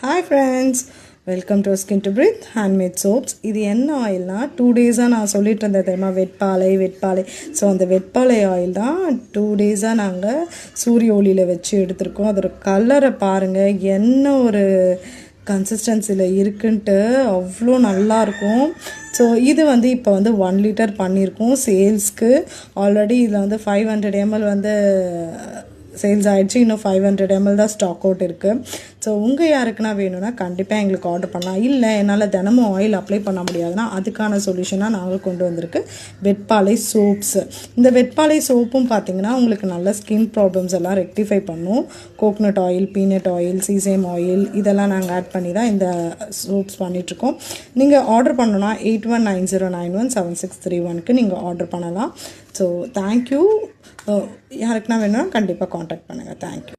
Hi friends, welcome to Skin to Breathe handmade soaps. இது என்ன ஆயில்னா 2 டேஸாக நான் சொல்லிட்டு இருந்தேன் தெரியுமா, வெட்பாலை. ஸோ அந்த வெட்பாலை ஆயில் தான் 2 டேஸாக நாங்கள் சூரிய ஒளியில் வச்சு எடுத்திருக்கோம். அதோட கலரை பாருங்கள், என்ன ஒரு கன்சிஸ்டன்சியில் இருக்குன்ட்டு அவ்வளோ நல்லாயிருக்கும். ஸோ இது இப்போ 1 லிட்டர் பண்ணியிருக்கோம் சேல்ஸ்க்கு. ஆல்ரெடி இதில் 500 ml சேல்ஸ் ஆகிடுச்சு. இன்னும் 500 ml தான் ஸ்டாக் அவுட் இருக்குது. ஸோ உங்கள் யாருக்குன்னா வேணும்னா கண்டிப்பாக எங்களுக்கு ஆர்டர் பண்ணலாம். இல்லை என்னால் தினமும் ஆயில் அப்ளை பண்ண முடியாதுன்னா அதுக்கான சொல்யூஷனாக நாங்கள் கொண்டு வந்திருக்கு வெட்பாலை சோப்ஸ். இந்த வெட்பாலை சோப்பும் பார்த்திங்கன்னா உங்களுக்கு நல்ல ஸ்கின் ப்ராப்ளம்ஸ் எல்லாம் ரெக்டிஃபை பண்ணும். Coconut oil, peanut oil, sesame oil இதெல்லாம் நாங்கள் ஆட் பண்ணி தான் இந்த சோப்ஸ் பண்ணிகிட்ருக்கோம். நீங்கள் ஆர்டர் பண்ணணுன்னா 8190917631க்கு நீங்கள் ஆர்டர் பண்ணலாம். So thank you. யாருக்குன்னா வேணும்னா கண்டிப்பாக காண்டாக்ட் பண்ணுங்கள். தேங்க்யூ.